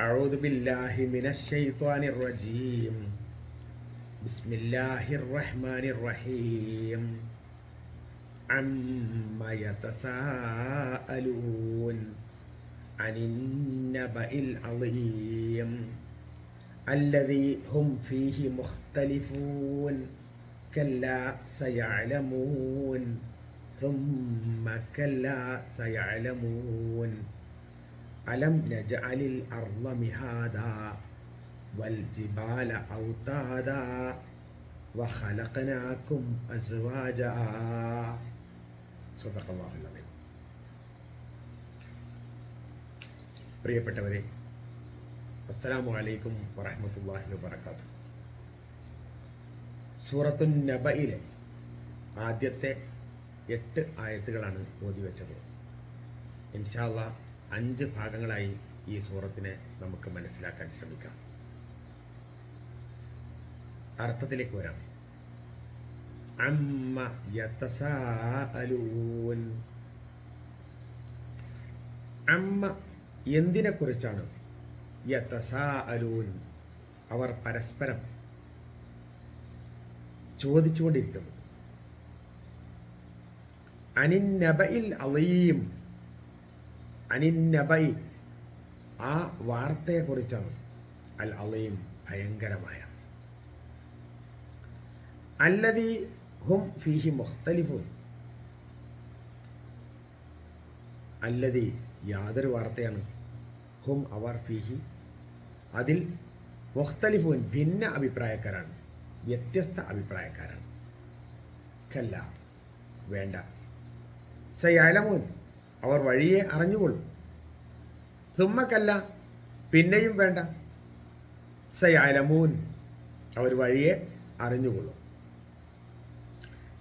أعوذ بالله من الشيطان الرجيم. بسم الله الرحمن الرحيم. عما يتساءلون عن النبأ العظيم الذي هم فيه مختلفون كلا سيعلمون ثم كلا سيعلمون ألم نجعل الأرض مهادا والجبال أوتادا وخلقناكم أزواجا صدق الله العظيم. പ്രിയപ്പെട്ടവരെ, അസ്സലാമു അലൈക്കും വറഹ്മത്തുള്ളാഹി വബറകാതുഹു. സൂറത്തുൻ നബയിലെ ആദ്യത്തെ 8 ആയത്തുകളാണ് ഓതി വെച്ചത്. ഇൻഷാ അല്ലാഹ് 5 ഭാഗങ്ങളായി ഈ സൂറത്തിനെ നമുക്ക് മനസ്സിലാക്കാൻ ശ്രമിക്കാം. അർത്ഥത്തിലേക്ക് വരാം. അമ്മ യതസാഅലൂൻ. അമ്മ എന്തിനെ കുറിച്ചാണ്? യതസാഅലൂൻ അവർ പരസ്പരം ചോദിച്ചുകൊണ്ടിരിക്കുന്നു. അനിൻ നബഇൽ അളീം. അനിൻ നബഇ ആ വാർത്തയെക്കുറിച്ചാണ്. അൽ അളീം ഭയങ്കരമായ. അല്ലദീ ഹും ഫീഹി മുഖ്തലിഫൂൻ. അല്ലദീ യാതൊരു വാർത്തയാണ്. ഹും അവർ ഫീഹി അതിൽ മുഖ്തലിഫൂൻ ഭിന്ന അഭിപ്രായക്കാരാണ്, വ്യത്യസ്ത അഭിപ്രായക്കാരാണ്. കല്ല വേണ്ട. സയഅലമൂൻ അവർ വഴിയെ അറിഞ്ഞുകൊള്ളും. സുമ്മ കല്ല പിന്നെയും വേണ്ട. സയഅലമൂൻ അവർ വഴിയെ അറിഞ്ഞുകൊള്ളും.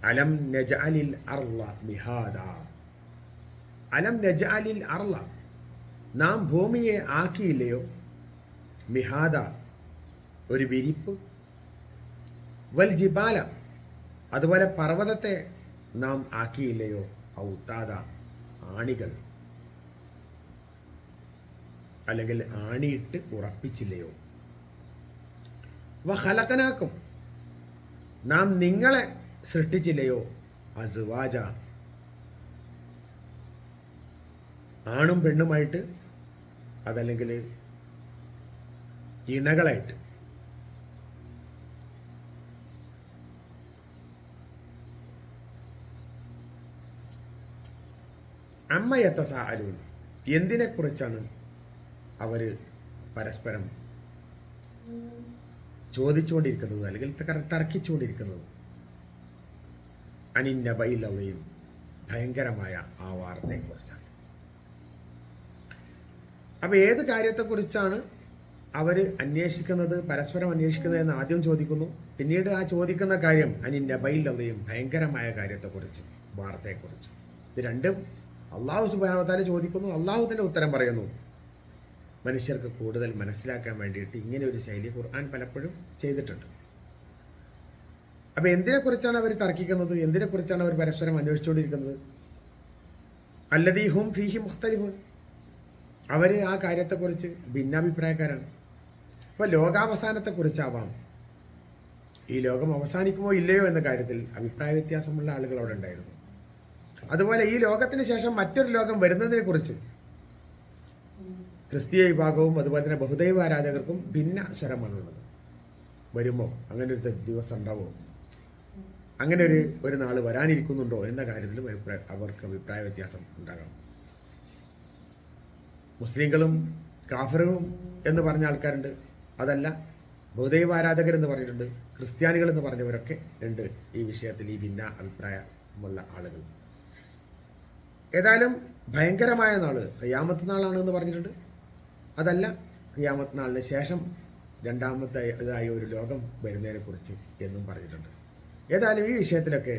അലം നജഅലിൽ അർള മിഹാദ. അലം നജഅലിൽ അർള നാം ഭൂമിയെ ആക്കിയില്ലയോ? മിഹാദ ഒരു വിരിപ്പ്. വൽ ജിബാല അതുപോലെ പർവ്വതത്തെ നാം ആക്കിയില്ലയോ? ഔതാദ ആണികൾ, അല്ലെങ്കിൽ ആണിയിട്ട് ഉറപ്പിച്ചില്ലയോ? വഖലഖനാക്കും നാം നിങ്ങളെ സൃഷ്ടിച്ചില്ലയോ? അസ്വാജ ആണും പെണ്ണുമായിട്ട്, അതല്ലെങ്കിൽ ഇണകളായിട്ട്. അമ്മ യതസാഅലൂൻ എന്തിനെ കുറിച്ചാണ് അവര് പരസ്പരം ചോദിച്ചുകൊണ്ടിരിക്കുന്നത്, അല്ലെങ്കിൽ തർക്കിച്ചുകൊണ്ടിരിക്കുന്നത്? അനിൻ നബഇൽ അളീം ഭയങ്കരമായ ആ വാർത്തയെക്കുറിച്ചാണ്. അപ്പൊ ഏത് കാര്യത്തെക്കുറിച്ചാണ് അവര് അന്വേഷിക്കുന്നത്, പരസ്പരം അന്വേഷിക്കുന്നത് എന്ന് ആദ്യം ചോദിക്കുന്നു. പിന്നീട് ആ ചോദിക്കുന്ന കാര്യം അനിൻ നബഇൽ അളീം ഭയങ്കരമായ കാര്യത്തെക്കുറിച്ച്, വാർത്തയെക്കുറിച്ച്. ഇത് രണ്ടും അള്ളാഹു സുബ്ഹാനഹു വ തആല ചോദിക്കുന്നു, അള്ളാഹു തന്നെ ഉത്തരം പറയുന്നു. മനുഷ്യർക്ക് കൂടുതൽ മനസ്സിലാക്കാൻ വേണ്ടിയിട്ട് ഇങ്ങനെ ഒരു ശൈലി ഖുർആൻ പലപ്പോഴും ചെയ്തിട്ടുണ്ട്. അപ്പൊ എന്തിനെക്കുറിച്ചാണ് അവർ തർക്കിക്കുന്നത്? എന്തിനെക്കുറിച്ചാണ് അവർ പരസ്പരം അന്വേഷിച്ചുകൊണ്ടിരിക്കുന്നത്? അല്ലദീ ഹും ഫീഹി മുഖ്തലിഫൂൻ അവര് ആ കാര്യത്തെക്കുറിച്ച് ഭിന്നാഭിപ്രായക്കാരാണ്. ഇപ്പൊ ലോകാവസാനത്തെക്കുറിച്ചാവാം, ഈ ലോകം അവസാനിക്കുമോ ഇല്ലയോ എന്ന കാര്യത്തിൽ അഭിപ്രായ വ്യത്യാസമുള്ള ആളുകൾ അവിടെ ഉണ്ടായിരുന്നു. അതുപോലെ ഈ ലോകത്തിന് ശേഷം മറ്റൊരു ലോകം വരുന്നതിനെ കുറിച്ച് ക്രിസ്തീയ വിഭാഗവും അതുപോലെ തന്നെ ബഹുദൈവ ആരാധകർക്കും ഭിന്ന സ്വരമാണുള്ളത്. വരുമോ, അങ്ങനെ ഒരു ദിവസം ഉണ്ടാവോ, അങ്ങനെ ഒരു നാള് വരാനിരിക്കുന്നുണ്ടോ എന്ന കാര്യത്തിലും അവർക്ക് അഭിപ്രായ വ്യത്യാസം ഉണ്ടാകണം. മുസ്ലിങ്ങളും കാഫിറും എന്ന് പറഞ്ഞ ആൾക്കാരുണ്ട്, അതല്ല ബഹുദൈവ ആരാധകർ എന്ന് പറഞ്ഞിട്ടുണ്ട്, ക്രിസ്ത്യാനികൾ എന്ന് പറഞ്ഞവരൊക്കെ ഉണ്ട് ഈ വിഷയത്തിൽ, ഈ ഭിന്ന അഭിപ്രായമുള്ള ആളുകൾ. ഏതായാലും ഭയങ്കരമായ നാള് ഖിയാമത്ത് നാളാണെന്ന് പറഞ്ഞിട്ടുണ്ട്. അതല്ല, ഖിയാമത്ത് നാളിന് ശേഷം രണ്ടാമത്തേതായ ഒരു ലോകം വരുന്നതിനെ കുറിച്ച് എന്നും പറഞ്ഞിട്ടുണ്ട്. ഏതായാലും ഈ വിഷയത്തിലൊക്കെ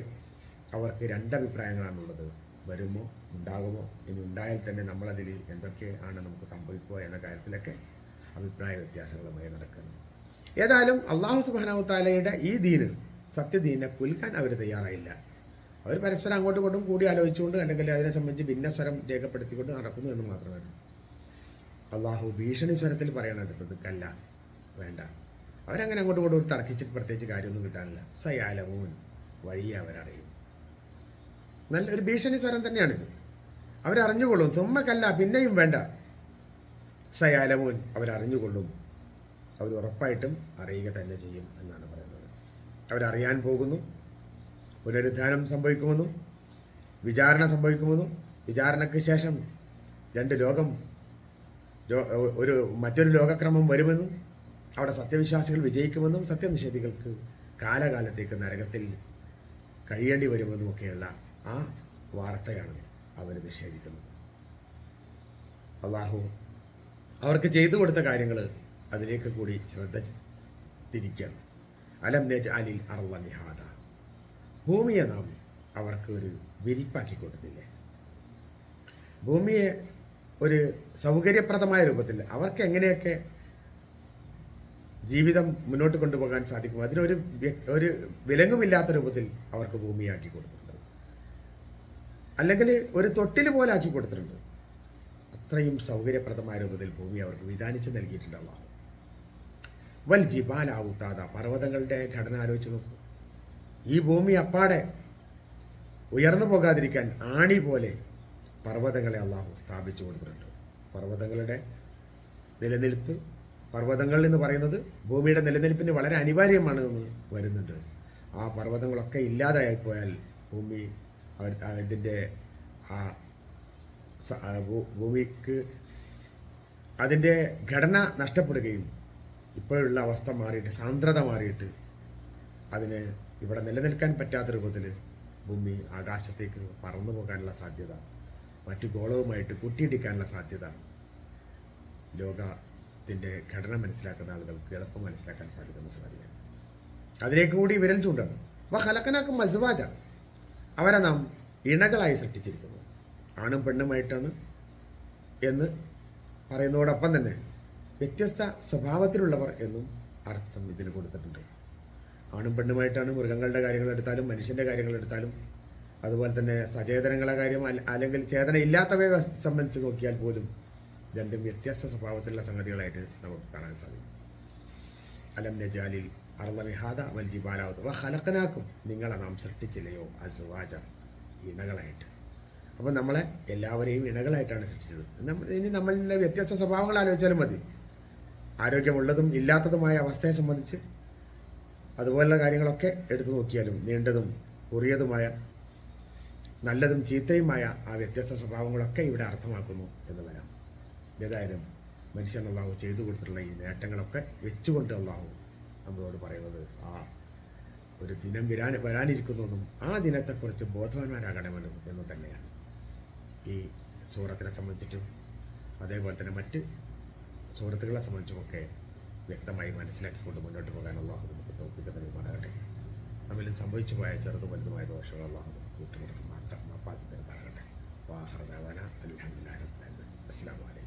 അവർക്ക് 2 അഭിപ്രായങ്ങളാണുള്ളത്. വരുമോ, ഉണ്ടാകുമോ, ഇനി ഉണ്ടായാൽ തന്നെ നമ്മളതിൽ എന്തൊക്കെയാണ് നമുക്ക് സംഭവിക്കുക എന്ന കാര്യത്തിലൊക്കെ അഭിപ്രായ വ്യത്യാസങ്ങളുമായി നടക്കുന്നു. ഏതായാലും അള്ളാഹു സുബ്ഹാനഹു വ തആലയുടെ ഈ ദീന്, സത്യദീനെ പുൽക്കാൻ അവർ തയ്യാറായില്ല. അവർ പരസ്പരം അങ്ങോട്ടും ഇങ്ങോട്ടും കൂടി ആലോചിച്ചുകൊണ്ട് അല്ലെങ്കിൽ അതിനെ സംബന്ധിച്ച് ഭിന്നസ്വരം രേഖപ്പെടുത്തിക്കൊണ്ട് നടക്കുന്നു എന്ന് മാത്രമേ. അള്ളാഹു ഭീഷണി സ്വരത്തിൽ പറയണെടുത്തത് കല്ല, വേണ്ട. അവരങ്ങനെ അങ്ങോട്ടും ഇങ്ങോട്ടും തർക്കിച്ചിട്ട് പ്രത്യേകിച്ച് കാര്യമൊന്നും കിട്ടാനില്ല. സയാലമൂൻ, വഴിയെ അവരറിയും. നല്ലൊരു ഭീഷണി സ്വരം തന്നെയാണിത്. അവരറിഞ്ഞുകൊള്ളും. സുമ്മക്കല്ല, പിന്നെയും വേണ്ട. സയാലമൂൻ, അവരറിഞ്ഞുകൊള്ളും. അവർ ഉറപ്പായിട്ടും അറിയുക തന്നെ ചെയ്യും എന്നാണ് പറയുന്നത്. അവരറിയാൻ പോകുന്നു. പുനരുദ്ധാനം സംഭവിക്കുമെന്നും വിചാരണ സംഭവിക്കുമെന്നും വിചാരണയ്ക്ക് ശേഷം മറ്റൊരു ലോകക്രമം വരുമെന്നും അവിടെ സത്യവിശ്വാസികൾ വിജയിക്കുമെന്നും സത്യനിഷേധികൾക്ക് കാലകാലത്തേക്ക് നരകത്തിൽ കഴിയേണ്ടി വരുമെന്നുമൊക്കെയുള്ള ആ വാർത്തയാണ് അവർ നിഷേധിക്കുന്നത്. അള്ളാഹു അവർക്ക് ചെയ്തു കൊടുത്ത കാര്യങ്ങൾ അതിലേക്ക് കൂടി ശ്രദ്ധ തിരിക്കണം. അലം നജ്അലിൽ അർള മിഹാദ, ഭൂമിയെ നാം അവർക്ക് ഒരു വിരിപ്പാക്കി കൊടുത്തില്ലേ? ഭൂമിയെ ഒരു സൗകര്യപ്രദമായ രൂപത്തിൽ അവർക്ക് എങ്ങനെയൊക്കെ ജീവിതം മുന്നോട്ട് കൊണ്ടുപോകാൻ സാധിക്കും, അതിനൊരു വിലങ്ങുമില്ലാത്ത രൂപത്തിൽ അവർക്ക് ഭൂമിയാക്കി കൊടുത്തിട്ടുണ്ട്. അല്ലെങ്കിൽ ഒരു തൊട്ടിൽ പോലെ ആക്കി കൊടുത്തിട്ടുണ്ട്. അത്രയും സൗകര്യപ്രദമായ രൂപത്തിൽ ഭൂമി അവർക്ക് വിധാനിച്ച് നൽകിയിട്ടുണ്ട് അല്ലാഹു. വൽ ജിബാല ഔതാദ, പർവ്വതങ്ങളുടെ ഘടന ആലോചിച്ച് നോക്കൂ. ഈ ഭൂമി അപ്പാടെ ഉയർന്നു പോകാതിരിക്കാൻ ആണി പോലെ പർവ്വതങ്ങളെ അള്ളാഹു സ്ഥാപിച്ചു കൊടുത്തിട്ടുണ്ട്. പർവ്വതങ്ങളുടെ നിലനിൽപ്പ്, പർവ്വതങ്ങൾ എന്ന് പറയുന്നത് ഭൂമിയുടെ നിലനിൽപ്പിന് വളരെ അനിവാര്യമാണ് എന്ന് വരുന്നുണ്ട്. ആ പർവ്വതങ്ങളൊക്കെ ഇല്ലാതായിപ്പോയാൽ ഭൂമി അതിൻ്റെ ഭൂമിക്ക് അതിൻ്റെ ഘടന നഷ്ടപ്പെടുകയും ഇപ്പോഴുള്ള അവസ്ഥ മാറിയിട്ട്, സാന്ദ്രത മാറിയിട്ട് അതിന് ഇവിടെ നിലനിൽക്കാൻ പറ്റാത്ത രൂപത്തിൽ ഭൂമി ആകാശത്തേക്ക് പറന്നു പോകാനുള്ള സാധ്യത, മറ്റു ഗോളവുമായിട്ട് കൂട്ടിയിടിക്കാനുള്ള സാധ്യത ലോകത്തിൻ്റെ ഘടന മനസ്സിലാക്കുന്ന ആളുകൾക്ക് എളുപ്പം മനസ്സിലാക്കാൻ സാധിക്കുന്ന സാധ്യതയാണ്. അതിലേക്ക് കൂടി വിരൽ ചൂണ്ടാണ്. ഹലക്കനാക്കും മസ്വാജ, അവരെ നാം ഇണകളായി സൃഷ്ടിച്ചിരിക്കുന്നു. ആണും പെണ്ണുമായിട്ടാണ് എന്ന് പറയുന്നതോടൊപ്പം തന്നെ വ്യത്യസ്ത സ്വഭാവത്തിലുള്ളവർ എന്നും അർത്ഥം ഇതിന് കൊടുത്തിട്ടുണ്ട്. ആണും പെണ്ണുമായിട്ടാണ് മൃഗങ്ങളുടെ കാര്യങ്ങൾ എടുത്താലും മനുഷ്യൻ്റെ കാര്യങ്ങൾ എടുത്താലും, അതുപോലെ തന്നെ സചേതനങ്ങളെ കാര്യം അല്ലെങ്കിൽ ചേതന ഇല്ലാത്തവയെ സംബന്ധിച്ച് നോക്കിയാൽ പോലും രണ്ടും വ്യത്യസ്ത സ്വഭാവത്തിലുള്ള സംഗതികളായിട്ട് നമുക്ക് കാണാൻ സാധിക്കും. അലം നജാലിൽ അർള മിഹാദ വൽ ജിബാല വ ഖലഖനാക്കും, നിങ്ങളെ നാം സൃഷ്ടിച്ചില്ലയോ അസ്വാജ, ഇണകളായിട്ട്. അപ്പോൾ നമ്മളെ എല്ലാവരെയും ഇണകളായിട്ടാണ് സൃഷ്ടിച്ചത്. ഇനി നമ്മളുടെ വ്യത്യസ്ത സ്വഭാവങ്ങൾ ആലോചിച്ചാലും മതി. ആരോഗ്യമുള്ളതും ഇല്ലാത്തതുമായ അവസ്ഥയെ സംബന്ധിച്ച് അതുപോലുള്ള കാര്യങ്ങളൊക്കെ എടുത്തു നോക്കിയാലും നീണ്ടതും കുറിയതുമായ നല്ലതും ചീത്തയുമായ ആ വ്യത്യസ്ത സ്വഭാവങ്ങളൊക്കെ ഇവിടെ അർത്ഥമാക്കുന്നു എന്ന് വരാം. ഏതായാലും മനുഷ്യൻ അള്ളാഹു ചെയ്തു കൊടുത്തിട്ടുള്ള ഈ നേട്ടങ്ങളൊക്കെ വെച്ചുകൊണ്ട് അള്ളാഹു നമ്മളോട് പറയുന്നത് ആ ഒരു ദിനം വരാനിരിക്കുന്നതും ആ ദിനത്തെക്കുറിച്ച് ബോധവാന്മാരാകണമെന്നും എന്ന് തന്നെയാണ്. ഈ സൂറത്തിനെ സംബന്ധിച്ചിട്ടും അതേപോലെ തന്നെ മറ്റ് സൂറത്തുകളെ സംബന്ധിച്ചുമൊക്കെ വ്യക്തമായി മനസ്സിലാക്കിക്കൊണ്ട് മുന്നോട്ട് പോകാൻ അള്ളാഹു നമുക്ക് തൗഫീഖ് നൽകുമാറാകട്ടെ. നമ്മിൽ സംഭവിച്ചു പോയ ചെറുതും വലുതുമായ ദോഷങ്ങൾ അള്ളാഹു കൂട്ടുമുടക്കി മാപ്പാക്കി തരുമാറാകട്ടെ. വാഹർ ദഅവാന അൽഹംദുലില്ലാഹി റബ്ബിൽ ആലമീൻ. അസ്സലാമു അലൈക്കും.